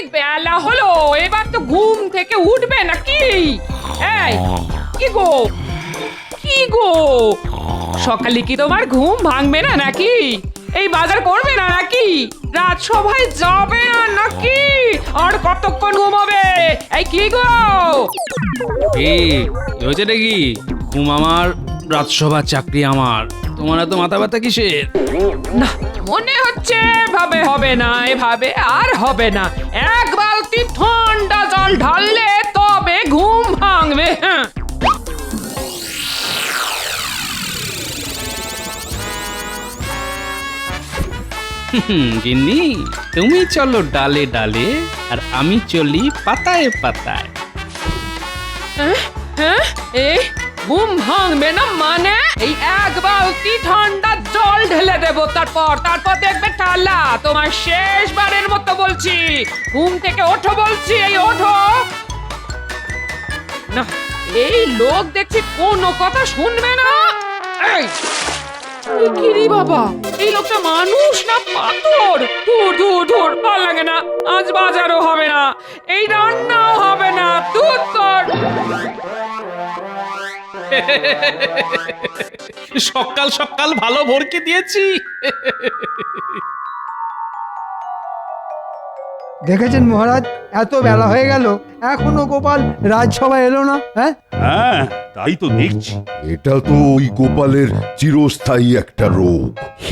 অনেক বেলা হলো, এবার তো ঘুম থেকে উঠবে নাকি? এই কি গো, কি গো, সকালে কি তোমার ঘুম ভাঙবে না নাকি? এই বাজার করবে না নাকি? রাজসভায় যাবে না নাকি? আর কতক্ষণ ঘুমাবে? এই কি গো? হয়েছে নাকি? ঘুম আমার, রাজসভার চাকরি আমার। তোমার এত মাথা ব্যথা কিসের? না, মনে হচ্ছে এভাবে হবে না, এভাবে আর হবে না। এক বালতি ঠান্ডা জল ঢাললে তবে ঘুম ভাঙবে। হ্যাঁ, গিন্নি, তুমি চলো ডালে ডালে, আর আমি চলি পাতায় পাতায়। হ্যাঁ, এই ঘুম ভাঙবে না মানে? এই এক বালতি ঠান্ডা জল ঢেলে দেবো, তারপর দেখবে ঠাল্লা। তোমার শেষবারের মতো বলছি, ঘুম থেকে ওঠো বলছি, এই ওঠো। না, এই লোক দেখছি কোনো কথা শুনবে না। এই কি রে বাবা, এই লোকটা মানুষ না পাথর? ধুর ধুর ধুর, ভালো লাগে না। আজ বাজারও হবে না, এই রান্নাও হবে না। দুধ তোর সকাল সকাল ভালো ভরকে দিয়েছি। দেখেছেন মহারাজ, এত বেলা হয়ে গেল এখনো গোপাল রাজসভায় এলো না। হ্যাঁ, হ্যাঁ, তাই তো দেখছি। এটা তো ওই গোপালের চিরস্থায়ী একটা রোগ।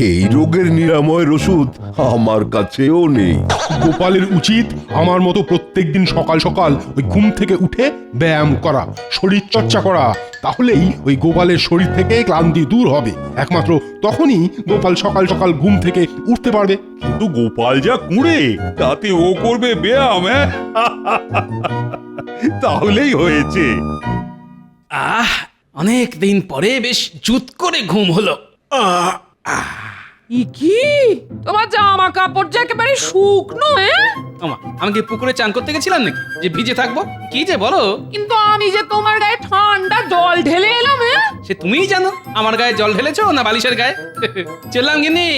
এই রোগের নিরাময়ের ওষুধ আমার কাছেও নেই। গোপালের উচিত আমার মতো প্রত্যেকদিন সকাল সকাল ওই ঘুম থেকে উঠে ব্যায়াম করা, শরীর চর্চা করা। তাহলেই ওই গোপালের শরীর থেকে ক্লান্তি দূর হবে। একমাত্র তখনই গোপাল সকাল সকাল ঘুম থেকে উঠতে পারবে। কিন্তু গোপাল যা কুঁড়ে, তাতে ও করবে ব্যায়াম? তাহলেই হয়েছে। অনেক দিন পরে বেশ জুত করে ঘুম হলো। কি তোমার জামা কাপড় যে একেবারে শুকনো? আমি কি পুকুরে চান করতে গেছিলাম নাকি যে ভিজে থাকবো? কি যে বলো! কিন্তু আমি যে তোমার গায়ে ঠান্ডা জল ঢেলে এলাম। সে তুমিই জানো আমার গায়ে জল ঢেলেছো না বালিশের গায়ে। চললাম গিন্নি,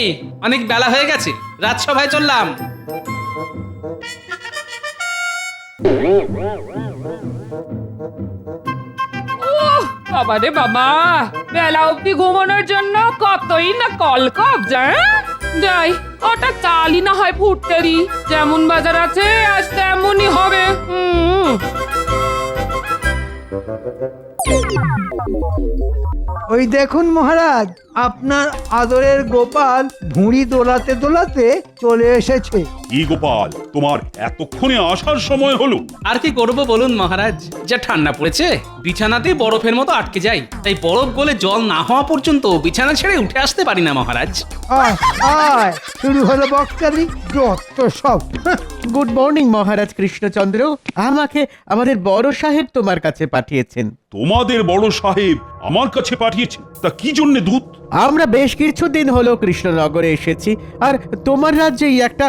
অনেক বেলা হয়ে গেছে, রাজসভায় চললাম। বাবা রে বাবা, বেলা অব্দি ঘুমানোর জন্য কতই না কলকব যায়। যাই, ওটা চালই না হয় ফুটতেরি। যেমন বাজার আছে আজ তেমনই হবে। ওই দেখুন মহারাজ, আপনার আদরের গোপাল ভুঁড়ি দোলাতে দোলাতে চলে এসেছে। কি গোপাল, তোমার এতক্ষণে আসার সময় হলো? আর কি করবো বলুন মহারাজ, যা ঠান্ডা পড়েছে বিছানাতেই বরফের মতো আটকে যাই। তাই বরফ গলে জল না হওয়া পর্যন্ত বিছানা ছেড়ে উঠে আসতে পারি না মহারাজ। আয় আয়, শুরু হলো বকচালি, যত সব। গুড মর্নিং মহারাজ কৃষ্ণচন্দ্র। আমাকে আমাদের বড় সাহেব তোমার কাছে পাঠিয়েছেন। তোমাদের বড় সাহেব আমার কাছে পাঠিয়েছেন? তা কি জন্য দূত? আমরা বেশ কিছুদিন হলো কৃষ্ণনগরে এসেছি, আর তোমার রাজ্যেই একটা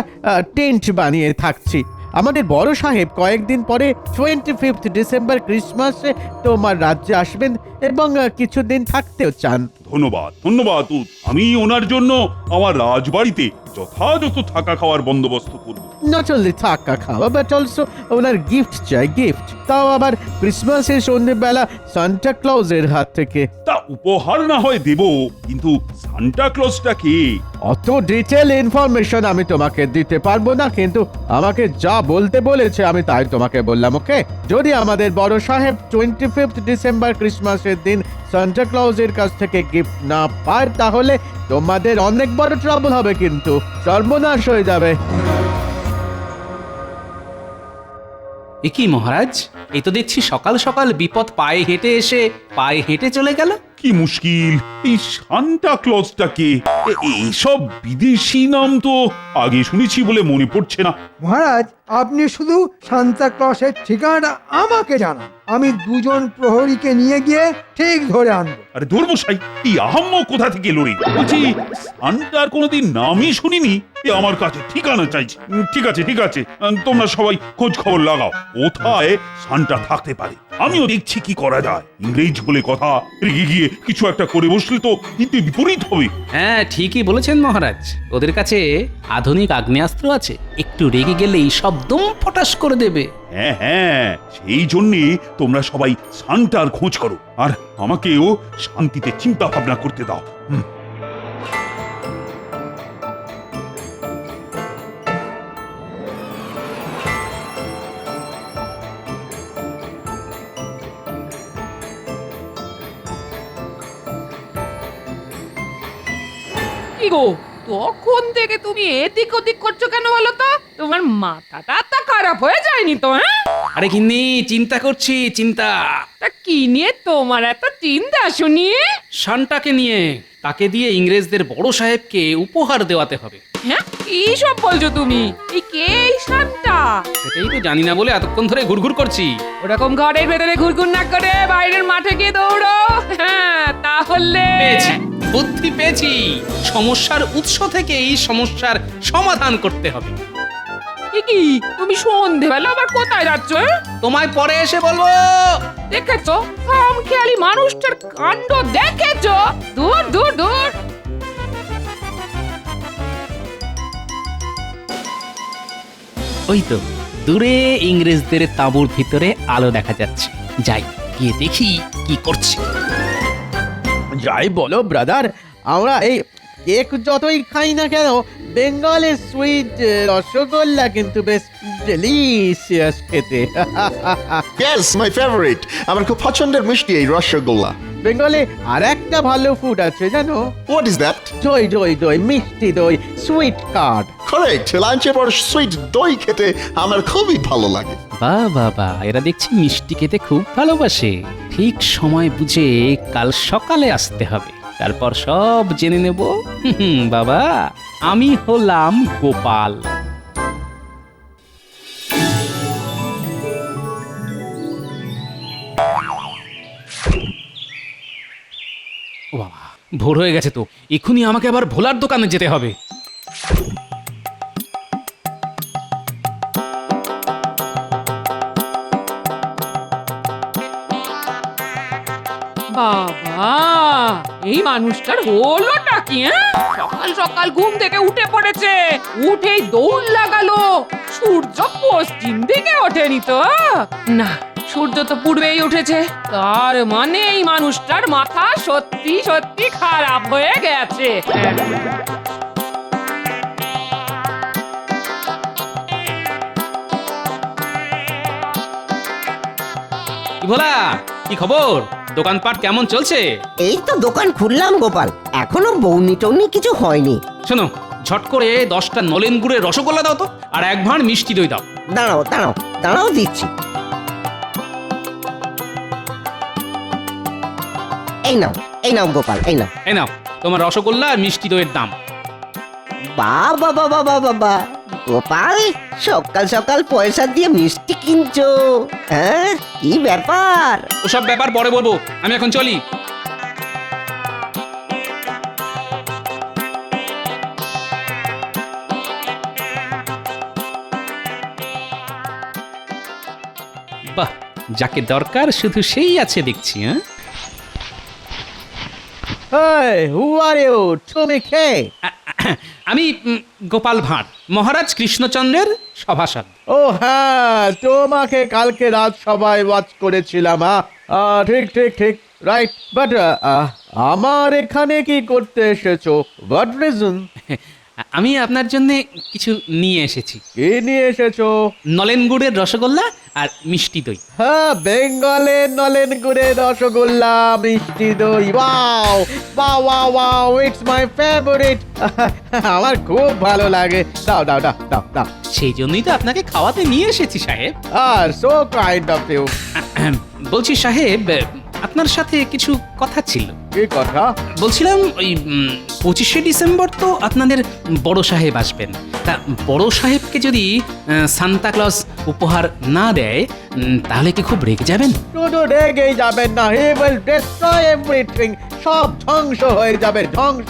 টেন্ট বানিয়ে থাকছি। আমাদের বড় সাহেব কয়েকদিন পরে 25 ডিসেম্বর ক্রিসমাসে তোমার রাজ্যে আসবেন এবং কিছুদিন থাকতেও চান। ধন্যবাদ ধন্যবাদ দূত। আমি ওনার জন্য আমার রাজবাড়িতে যথাযথ থাকা খাওয়ার বন্দোবস্ত করব। নট অনলি থাকা খাওয়া বাট অলসো ওনার গিফট চাই, গিফট। তাও আবার ক্রিসমাসের সন্ধ্যেবেলা সান্টা ক্লজের হাত থেকে। তা উপহার না হয় দেব, কিন্তু সান্টা ক্লজটা কে? অত ডিটেল ইনফরমেশন আমি তোমাকে দিতে পারবো না, কিন্তু আমাকে যা বলতে বলেছে আমি তাই তোমাকে বললাম। ওকে, যদি আমাদের বড় সাহেব 25 ডিসেম্বর ক্রিসমাসের দিন সান্টা ক্লজের কাছ থেকে গিফট না পায় তাহলে তোমাদের অনেক বড় ট্রাবল হবে, কিন্তু সর্বনাশ হয়ে যাবে। এ কি মহারাজ, এই তো দেখছি সকাল সকাল বিপদ পায়ে হেঁটে এসে পায়ে হেঁটে চলে গেল। কি মুশকিল, এই সান্টা ক্লজটা কে? এইসব বিদেশি নাম তো আগে শুনেছি বলে মনে পড়ছে না। মহারাজ, আপনি শুধু সান্তা ক্লসের ঠিকানাটা আমাকে জানান, আমি দুজন প্রহরীকে নিয়ে গিয়ে ঠিক ধরে আনবো। আরে ধর্মশাই, এই আহাম্ম কোথা থেকে লড়ি? বলছি সান্টার কোনোদিন নামই শুনিনি, এ আমার কাছে ঠিকানা চাইছে। ঠিক আছে ঠিক আছে, তোমরা সবাই খোঁজ খবর লাগাও, কোথায় সান্টা থাকতে পারে। আমিও দেখছি কি করা যায়। ইংরেজ বলে কথা, রেগে গিয়ে কিছু একটা করে বসলে তো কিন্তু বিপরীত হবে। হ্যাঁ ঠিকই বলেছেন মহারাজ, ওদের কাছে আধুনিক আগ্নেয়াস্ত্র আছে, একটু রেগে গেলেই সব দম ফটাস করে দেবে। হ্যাঁ হ্যাঁ, সেই জন্যে তোমরা সবাই সান্টার খোঁজ করো, আর আমাকেও শান্তিতে চিন্তা ভাবনা করতে দাও। কি গো, তখন থেকে তুমি এদিক ওদিক করছো কেন বলো তো? তোমার মাথাটা তা খারাপ হয়ে যায়নি তো? হ্যাঁ, আরে গিন্নি, চিন্তা করছি, চিন্তা তা কি নিয়ে তোমার এত চিন্তা শুনি? শানটাকে নিয়ে। তাকে দিয়ে ইংরেজদের বড় সাহেবকে উপহার দেওয়াতে হবে। হ্যাঁ, কি সব বলছো তুমি? এই কে এই শানটা? সেটাই তো জানি না বলে এতক্ষণ ধরে ঘুরঘুর করছি। ওরকম ঘরের ভেতরে ঘুরঘুর না করে বাইরের মাঠে গিয়ে দৌড়ো। হ্যাঁ, তাহলে পেয়েছি, বুদ্ধি পেয়েছি। সমস্যার উৎস থেকেই সমস্যার সমাধান করতে হবে। এ কি, তুমি সন্ধেবেলা আবার কোথায় যাচ্ছ? তোমায় পরে এসে বলবো। দেখেছো, খামখেয়ালি মানুষটার কাণ্ড দেখেছো? দূর দূর দূর। ওই তো দূরে ইংরেজদের তাঁবুর ভিতরে আলো দেখা যাচ্ছে, যাই গিয়ে দেখি কি করছে। যাই বলো ব্রাদার, আমরা এই কেক যতই খাই না কেন, বেঙ্গলের সুইট রসগোল্লা কিন্তু বেশ ডেলিশিয়াস খেতে। ইয়েস মাই ফেভারিট, আমার খুব পছন্দের মিষ্টি এই রসগোল্লা। বেঙ্গলে আর একটা ভালো ফুড আছে জানো? What is that? দই দই দই, মিষ্টি দই, সুইট কার্ড। কারেক্ট, লাঞ্চের পর সুইট দই খেতে আমার খুবই ভালো লাগে। বাহ বাবা, এরা দেখছি মিষ্টি খেতে খুব ভালোবাসে। ঠিক সময় বুঝে কাল সকালে আসতে হবে, তারপর সব জেনে নেব। বাবা, আমি হলাম গোপাল। ও বাবা, ভোর হয়ে গেছে তো, এক্ষুনি আমাকে আবার ভোলার দোকানে যেতে হবে। বাবা, এই মানুষটার হলোটা কি? সকাল সকাল ঘুম থেকে উঠে পড়েছে, উঠেই দৌড় লাগালো। সূর্য পশ্চিম দিকে ওঠেনি তো? না, সূর্য তো পূর্বেই উঠেছে। তার মানে এই মানুষটার মাথা সত্যি সত্যি খারাপ হয়ে গেছে। কি ভোলা, কি খবর? দোকানপাট কেমন চলছে? এই তো দোকান খুললাম গোপাল, এখনো বৌনি টৌনি কিছু হয়নি। শোনো, ঝট করে 10টা নলেন গুড়ের রসগোল্লা দাও তো, আর 1 ভাঁড় মিষ্টি দই দাও। দাঁড়াও দাঁড়াও দাঁড়াও, দিচ্ছি। এই নাও, এই নাও গোপাল, এই নাও। এই নাও তোমার রসগোল্লা আর মিষ্টি দইয়ের দাম। বাবা বাবা বাবা বাবা, গোপাল সকাল সকাল পয়সা দিয়ে মিষ্টি কিনছো? হ্যাঁ, কি ব্যাপার? ওসব ব্যাপার পরে বলবো, আমি এখন চলি। বাহ, যাকে দরকার শুধু সেই আছে দেখছি। Hey, who are you? তুমি কে? আমি গোপাল ভাঁড়, মহারাজ কৃষ্ণচন্দ্রের সভাসদ। ও হ্যাঁ, তোমাকে কালকে রাত সবাই ওয়াচ করেছিলাম। ঠিক ঠিক ঠিক, রাইট। বাট আমার এখানে কি করতে এসেছো? What reason? আমি আপনার জন্য কিছু নিয়ে এসেছি। কি নিয়ে এসেছো? নলেন গুড়ের রসগোল্লা আর মিষ্টি দই। হ্যাঁ, বেঙ্গলের নলেন গুড়ের রসগোল্লা, মিষ্টি দই। Wow wow wow wow, it's my favourite. আমার খুব ভালো লাগে। দাও দাও দাও দাও দাও। সেই জন্যই তো আপনাকে খাওয়াতে নিয়ে এসেছি সাহেব। আর সো কাইন্ড অফ ইউ। বলছি সাহেব, আপনার সাথে কিছু কথা ছিল। কি কথা? বলছিলাম ওই 25শে ডিসেম্বর তো আপনাদের বড় সাহেব আসবেন, তা বড় সাহেবকে যদি সান্তা ক্লজ উপহার না দেয়, তাহলে কি খুব রেগে যাবেন? শুধু রেগেই যাবেন না, হি উইল ডিস্ট্রয় এভরিথিং। সব ধ্বংস হয়ে যাবে, ধ্বংস।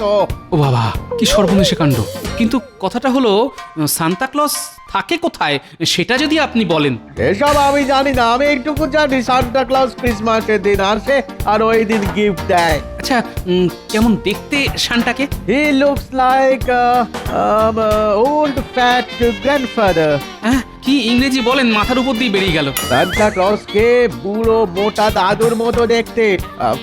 ও বাবা, কি সর্বনেশে কাণ্ড। কিন্তু কথাটা হলো, সান্তা ক্লজ থাকে কোথায় সেটা যদি আপনি বলেন। এসব আমি জানি না, আমি এইটুকু জানি সান্টা ক্লজ ক্রিসমাসের দিন আসে আর ওই দিন গিফট দেয়। আচ্ছা কেমন দেখতে সান্টাকে? He looks like old fat grandfather. হ্যাঁ, কি ইংরেজি বলেন, মাথার উপর দিয়ে বেরিয়ে গেল। সান্টা ক্লজকে বুড়ো মোটা দাদুর মতো দেখতে,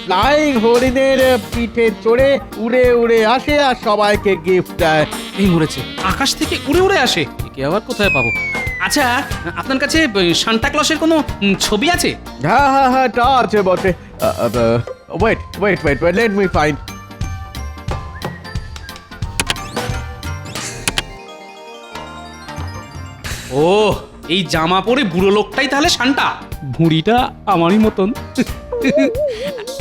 ফ্লাইং হরিণের পিঠে চড়ে উড়ে উড়ে আসে আর সবাইকে গিফট দেয়। এই মরেছে, আকাশ থেকে উড়ে উড়ে আসে, একে আবার কোথায় পাবো? আচ্ছা, আপনার কাছে সান্টা ক্লসের কোনো ছবি আছে? হ্যাঁ হ্যাঁ হ্যাঁ, তা আছে বটে। wait, let me find. ও, এই জামা পরে বুড়ো লোকটাই তাহলে সান্টা, ভুঁড়িটা আমারই মতন।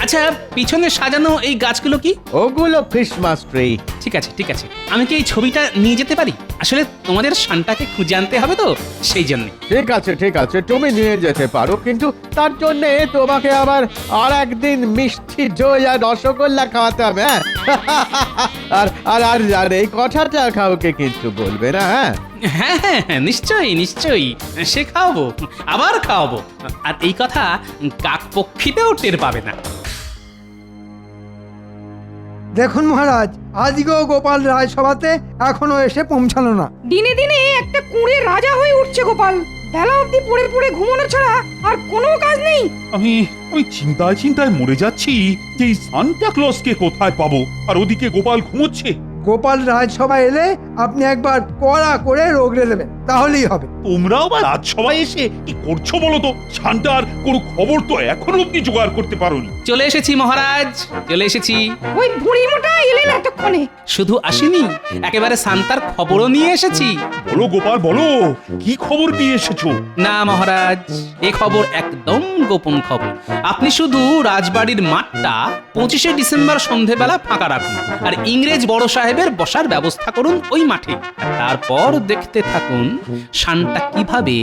আচ্ছা, পিছনে সাজানো এই গাছগুলো কি? ওগুলো ক্রিসমাস ট্রি। ঠিক আছে ঠিক আছে, আমি কি এই ছবিটা নিয়ে যেতে পারি? আসলে তোমাদের সান্টাকে খুঁজে আনতে হবে তো, সেই জন্য। ঠিক আছে, তুমি নিয়ে যেতে পারো, কিন্তু তার জন্য তোমাকে আবার আর একদিন মিষ্টি দই আর রসগোল্লা খাওয়াতে হবে। হ্যাঁ? আর আর আর আর এই কথাটা কাউকে কিন্তু বলবে না। হ্যাঁ হ্যাঁ হ্যাঁ হ্যাঁ, নিশ্চয়ই নিশ্চয়ই, সে খাওয়াবো, আবার খাওয়াবো। আর এই কথা কাক পক্ষীতেও টের পাবে না। দেখুন মহারাজ, আজকেও গোপাল রাজসভাতে এখনো এসে পৌঁছালো না। দিনে দিনে একটা কুঁড়ে রাজা হয়ে উঠছে গোপাল। বেলা অবধি পড়ে পড়ে ঘুমানো ছাড়া আর কোনো কাজ নেই। আমি চিন্তায় মরে যাচ্ছি যে এই সান্টা ক্লজকে কোথায় পাবো, আর ওদিকে গোপাল ঘুমোচ্ছে। গোপাল রাজসভা এলে আপনি একবার কড়া করে রোগড়ে দেবেন, তাহলেই হবে। তোমরাও বা রাজসভায় এসে কি করছো বলো তো? সান্টার কোনো খবর তো এখনো অব্দি জোগাড় করতে পারোনি। চলে এসেছি মহারাজ, চলে এসেছি। ওই বুড়ি মোটা এলেন এতক্ষণে। শুধু আসিনি, একেবারে সান্তার খবরও নিয়ে এসেছি। বলো গোপাল, বলো কি খবর নিয়ে এসেছো? না মহারাজ, এ খবর একদম গোপন খবর। আপনি শুধু রাজবাড়ির মাঠটা 25শে ডিসেম্বর সন্ধেবেলা ফাঁকা রাখুন, আর ইংরেজ বড় সাহেবের বসার ব্যবস্থা করুন ওই মাঠে। তারপর দেখতে থাকুন সান্টা কিভাবে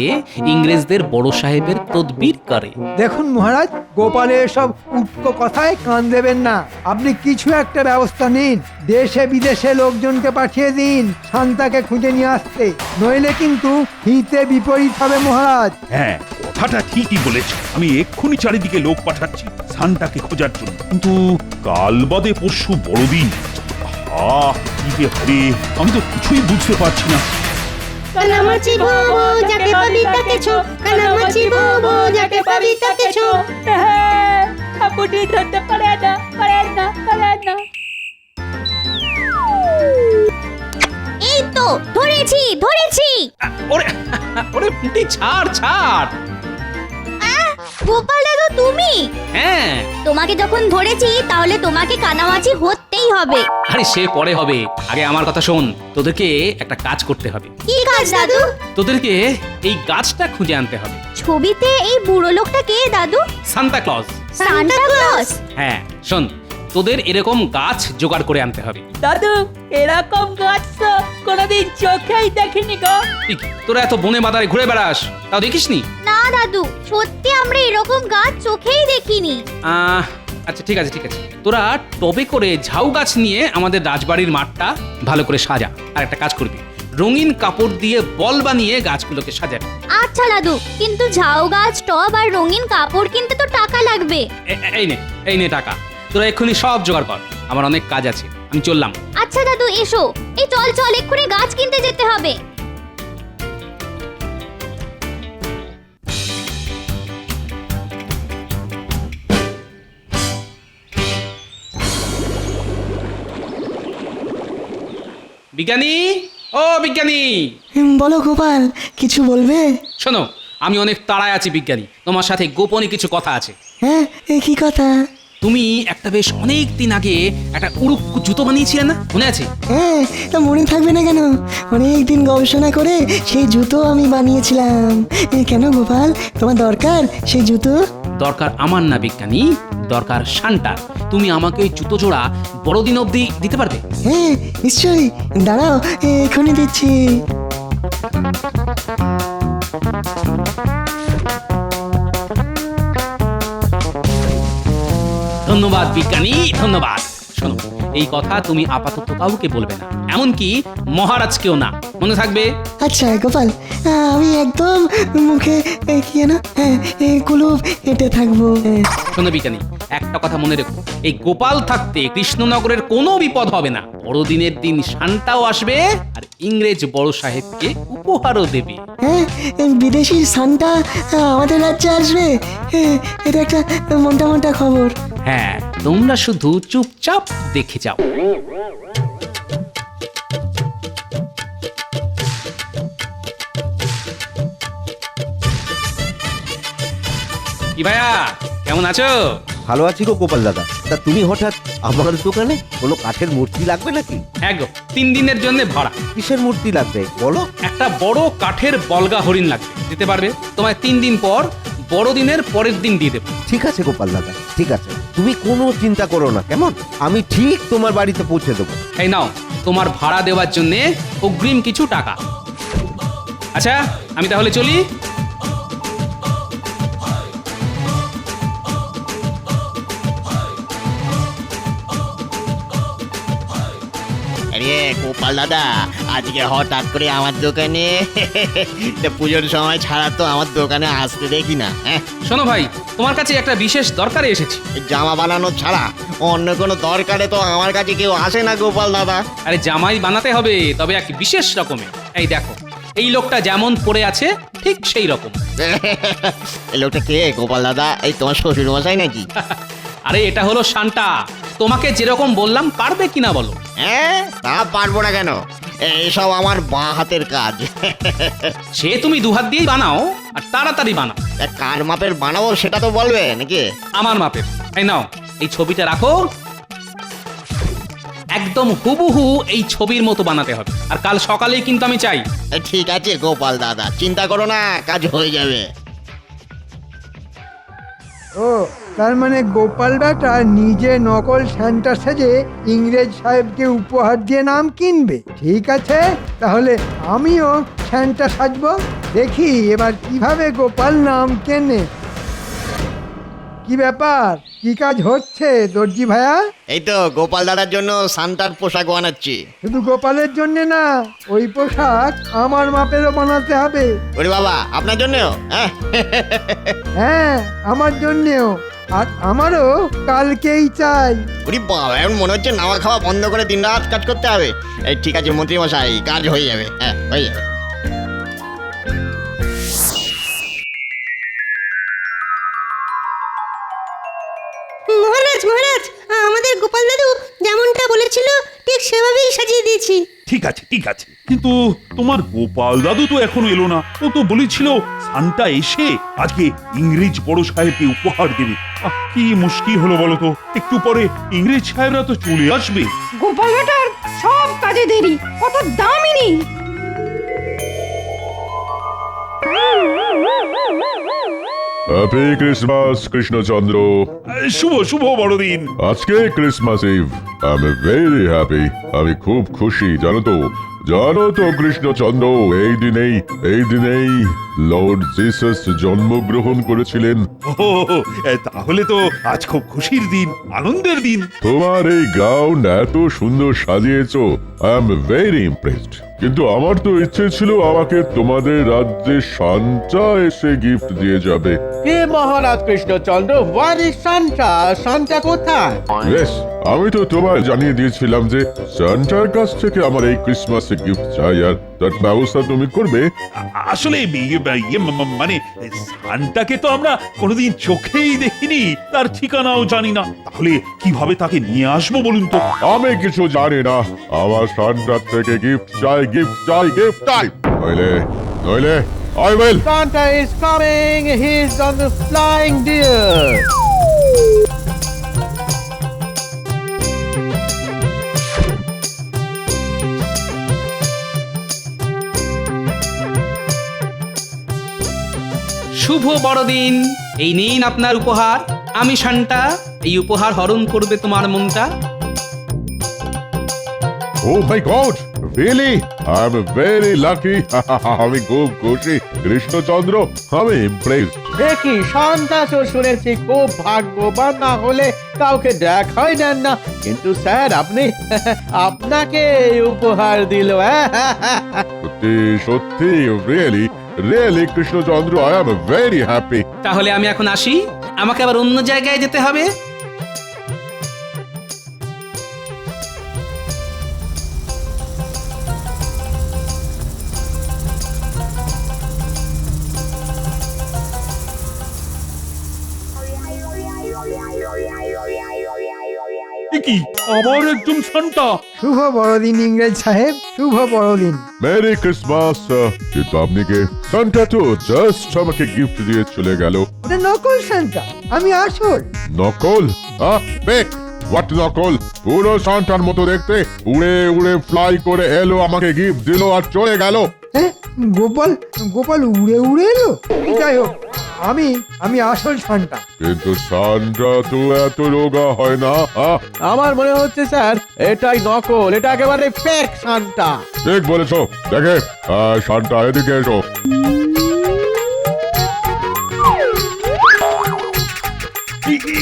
ইংরেজদের বড় সাহেবের তদবির করে। দেখুন মহারাজ, গোপালের সব উটকো কথায় কান দেবেন না। আপনি কিছু একটা ব্যবস্থা নিন, দেশে বিদেশে লোকজনকে পাঠিয়ে দিন শান্তাকে খুঁজে নিয়ে আসতে, নইলে কিন্তু হিতে বিপরীত হবে মহারাজ। হ্যাঁ, কথাটা ঠিকই বলেছ। আমি এক্ষুনি চারিদিকে লোক পাঠাচ্ছি সান্টাকে খোঁজার জন্য। কিন্তু কাল বাদে পরশু বড়দিন। কি যে হবে আমি তো কিছুই বুঝতে পারছি না। কানামাছি ভোবো যাকে পাবি তাকে ছো, কানামাছি ভোবো যাকে পাবি তাকে ছো। আপনি ধরতে পারে না। এই তো ধরেছি। ওরে ওরে পুঁটি, ছাড়। গোপাল দাদু তুমি? হ্যাঁ, তোমাকে যখন ধরেছি তাহলে তোমাকে কানামাছি হতেই হবে। আরে সে পরে হবে, আগে আমার কথা শোন। তোদেরকে একটা কাজ করতে হবে। কি কাজ দাদু? তোদেরকে এই গাছটা খুঁজে আনতে হবে। ছবিতে এই বুড়ো লোকটা কে দাদু? Santa Claus. Santa Claus? হ্যাঁ শোন, তোদের এরকম গাছ জোগাড় করে আনতে হবে। দাদু, এরকম গাছ তো কোনোদিন চোখেই দেখিনি গো। তোরা এত বনে বাদারে ঘুরে বেড়াস, তাও দেখিসনি? না দাদু, সত্যি আমরা এরকম গাছ চোখেই দেখিনি। আচ্ছা ঠিক আছে, তোরা টবে করে ঝাউ গাছ নিয়ে আমাদের রাজবাড়ির মাঠটা ভালো করে সাজা। আর একটা কাজ করবি, রঙিন কাপড় দিয়ে বল বানিয়ে গাছগুলোকে সাজাবি। আচ্ছা দাদু, কিন্তু ঝাউ গাছ, টব আর রঙিন কাপড় কিনতে তো টাকা লাগবে। এই নে টাকা, তোরা এক্ষুনি সব জোগাড় কর, আমার অনেক কাজ আছে, আমি চললাম। আচ্ছা দাদু এসো, এই চল এক্ষুনি গাছ কিনতে যেতে হবে। বিজ্ঞানী, ও বিজ্ঞানী। বলো গোপাল, কিছু বলবে? শোনো, আমি অনেক তাড়ায় আছি বিজ্ঞানী, তোমার সাথে গোপনে কিছু কথা আছে। হ্যাঁ, কি কথা? তুমি একটা বেশ অনেক দিন আগে একটা উড়ুক্কু জুতো বানিয়েছিলে না, মনে আছে? হ্যাঁ, তা মনে থাকবে না কেন? অনেক দিন গবেষণা করে সেই জুতো আমি বানিয়েছিলাম। কেন গোপাল, তোমার দরকার সেই জুতো? দরকার আমার না বিজ্ঞানী, দরকার শান্টার। তুমি আমাকে ওই জুতো জোড়া বড়দিন অবধি দিতে পারবে? হ্যাঁ নিশ্চয়ই, দাঁড়াও এখনই দিচ্ছি। ধন্যবাদ বিজ্ঞানী, ধন্যবাদ। শোনো, এই কথা তুমি আপাতত কাউকে বলবে না, এমনকি মহারাজকেও না, মনে থাকবে? আচ্ছা গোপাল, আমি একদম মুখে কি যেন কুলুপ হেঁটে থাকবো। শোনো বিজ্ঞানী, একটা কথা মনে রেখো, এই গোপাল থাকতে কৃষ্ণনগরের কোনো বিপদ হবে না। বড়দিনের দিন শান্তাও আসবে আর ইংরেজ বড় সাহেবকে উপহারও দেবে। হ্যাঁ, বিদেশি সান্টা আমাদের রাজ্যে আসবে, এটা একটা মোটা মোটা খবর। হ্যাঁ, তোমরা শুধু চুপচাপ দেখে যাও। কি ভাইয়া, কেমন আছো? ভালো আছি গো গোপাল দাদা। তা তুমি হঠাৎ আমার দোকানে? কোনো কাঠের মূর্তি লাগবে নাকি? হ্যাঁ গো, 3 দিনের জন্য ভাড়া। কিসের মূর্তি লাগবে বলো? একটা বড় কাঠের বলগা হরিণ লাগবে, দিতে পারবে? তোমায় 3 দিন পর বড়দিনের পরের দিন দিয়ে দেবো। ঠিক আছে গোপাল দাদা, ঠিক আছে, তুমি কোনো চিন্তা করো না, কেমন? আমি ঠিক তোমার বাড়িতে পৌঁছে দেবো। এই নাও তোমার ভাড়া দেওয়ার জন্য অগ্রিম কিছু টাকা। আচ্ছা, আমি তাহলে চলি। আরে গোপাল দাদা, আজকে হঠাৎ করে আমার দোকানে পুজোর সময় ছাড়া তো আমার দোকানে আসতে দেখি না। শোনো ভাই, তোমার কাছে একটা বিশেষ দরকারে এসেছি। জামা বানানো ছাড়া অন্য কোনো দরকারে তো আমার কাছে কেউ আসে না গোপাল দাদা। আরে জামাই বানাতে হবে, তবে এক বিশেষ রকমের। এই দেখো, এই লোকটা যেমন পড়ে আছে ঠিক সেই রকম। এই লোকটা কে গোপাল দাদা? এই তোমার শ্বশুর মশাই নাকি? আরে এটা হলো শান্তা। তোমাকে যেরকম বললাম, পারবে কিনা বলো? হ্যাঁ, তা পারবো না কেন, এইসব আমার বাঁ হাতের কাজ। সে তুমি 2 হাত দিয়েই বানাও, আর তাড়াতাড়ি বানাও। কার মাপের বানাবো সেটা তো বলবে নাকি? আমার মাপের। এই নাও, এই ছবিটা রাখো। একদম হুবহু এই ছবির মতো বানাতে হবে, আর কাল সকালেই কিন্তু আমি চাই। ঠিক আছে গোপাল দাদা, চিন্তা করো না, কাজ হয়ে যাবে। ও, তার মানে গোপাল বেটা নিজে নকল সান্টা সেজে ইংরেজ সাহেবকে উপহার দিয়ে নাম কিনবে। ঠিক আছে, তাহলে আমিও সান্টা সাজবো। দেখি এবার কিভাবে গোপাল নাম কেনে। কি ব্যাপার, কি কাজ হচ্ছে দর্জি ভাইয়া? এই তো গোপাল দাদার জন্য সান্টার পোশাক বানাচ্ছি। শুধু গোপালের জন্য না, ওই পোশাক আমার মাপেরও বানাতে হবে। ওরে বাবা, আপনার জন্যও? হ্যাঁ, আমার জন্যেও, আর আমারও কালকেই চাই। ওরে বাবা, এখন মনে হচ্ছে নাওয়া খাওয়া বন্ধ করে দিন রাত কাজ করতে হবে। এই ঠিক আছে মন্ত্রী মশাই, কাজ হয়ে যাবে। হ্যাঁ, হয়ে যাবে। মহারাজ মহারাজ, আমাদের গোপাল দাদু যেমনটা বলেছিল ঠিক সেভাবেই সাজিয়ে দিয়েছি। ঠিক আছে, ঠিক আছে, কিন্তু তোমার গোপাল দাদু তো এখনো এলো না। ও তো বলেছিল সান্টা এসে আজকে ইংরেজ বড় সাহেবকে উপহার দেবে। কি মুশকিল হলো বলো তো, একটু পরে ইংরেজ সাহেবরা তো চলে আসবে। গোপাল বেটার সব কাজে দেরি, কত দামিনী। Happy Christmas Krishnachandra. শুভ শুভ বড়দিন। আজকে Christmas Eve. I am very happy. আমি খুব খুশি, জানো তো কৃষ্ণচন্দ্র, এই দিনেই লর্ড জিসাস জন্মগ্রহণ করেছিলেন। ও, তাহলে তো আজ খুব খুশির দিন, আনন্দের দিন। তোমার এই গ্রাউন্ড এত সুন্দর সাজিয়েছো, আই এম ভেরি ইমপ্রেসড। কিন্তু আমার তো ইচ্ছে ছিল আমাকে তোমাদের রাজ্যে সান্টা এসে গিফট দিয়ে যাবে। কে মহারাজ কৃষ্ণচন্দ্র? সান্টা কোথায়? বেশ, আমি তো তোমায় জানিয়ে দিয়েছিলাম যে সান্টার কাছ থেকে আমার এই ক্রিসমাসে গিফট চাই, আর তার ব্যবস্থা তুমি করবে। আসলে মানে সান্টাকে তো আমরা কোনোদিন চোখেই দেখিনি, তার ঠিকানাও জানি না। তাহলে কিভাবে তাকে নিয়ে আসবো বলুন তো? আমি কিছু জানি না, আমার সান্টার থেকে গিফট চাই। নইলে I will. Santa is coming. He's on the flying deer. শুভ বড়দিন। এই নিন আপনার উপহার। আমি শান্তা, এই উপহার হরণ করবে তোমার মনটা। Oh my God! Really? I'm very lucky. আমি খুব খুশি কৃষ্ণচন্দ্র, আমি ইমপ্রেসড। দেখি সান্তা তো শুনেছি খুব ভাগ্যবান, না হলে কাউকে দেখাই দেন না। কিন্তু স্যার আপনাকে উপহার দিল। সত্যি really really Krishnachandra, I am very happy. তাহলে আমি এখন আসি, আমাকে আবার অন্য জায়গায় যেতে হবে। এ কি আবার একজন সান্টা? শুভ বড়দিন ইংরেজ সাহেব, শুভ বড়দিন। Merry Christmas. কিন্তু আপনি কে? সান্টা তো জাস্ট আমাকে গিফট দিয়ে চলে গেল। ওটা নকল সান্টা, আমি আসল। নকল? বেক হোয়াট নকল? পুরো সান্টার মতো দেখতে, উড়ে উড়ে ফ্লাই করে এলো, আমাকে গিফট দিল আর চলে গেল। হ্যাঁ, গোপাল গোপাল উড়ে উড়ে এলো। যাই হোক, আমি আসল সান্টা। কিন্তু সান্টা তো এত রোগা হয় না। আমার মনে হচ্ছে স্যার এটাই নকল, এটা একেবারে ফেক সান্টা। ঠিক বলেছো। দেখে সান্টা, এদিকে এসো।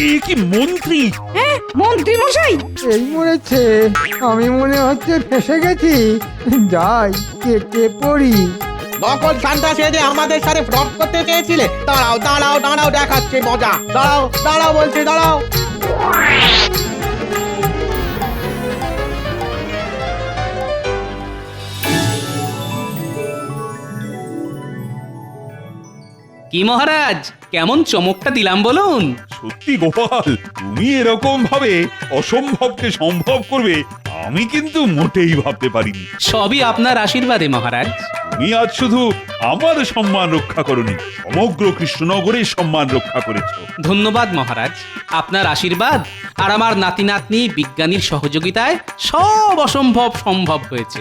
এ কি মন্ত্রী? হ্যাঁ মন্ত্রী মশাই, এই মরেছে, আমি মনে হচ্ছে ফেসে গেছি। যাই কেটে পড়ি। নকল সান্টা সেজে আমাদের সাথে ফ্রড করতে চেয়েছিলে? দাঁড়াও দাঁড়াও দাঁড়াও, দেখাচ্ছে মজা। দাঁড়াও দাঁড়াও বলছি, দাঁড়াও। কি মহারাজ, কেমন চমকটা দিলাম বলুন? সত্যি গোপাল, তুমি এরকম ভাবে অসম্ভবকে সম্ভব করবে আমি কিন্তু মোটেই ভাবতে পারিনি। সবই আপনার আশীর্বাদে মহারাজ। তুমি আজ শুধু আমার সম্মান রক্ষা করনি, সমগ্র কৃষ্ণনগরের সম্মান রক্ষা করেছো। ধন্যবাদ মহারাজ, আপনার আশীর্বাদ আর আমার নাতি নাতনি বিজ্ঞানীর সহযোগিতায় সব অসম্ভব সম্ভব হয়েছে।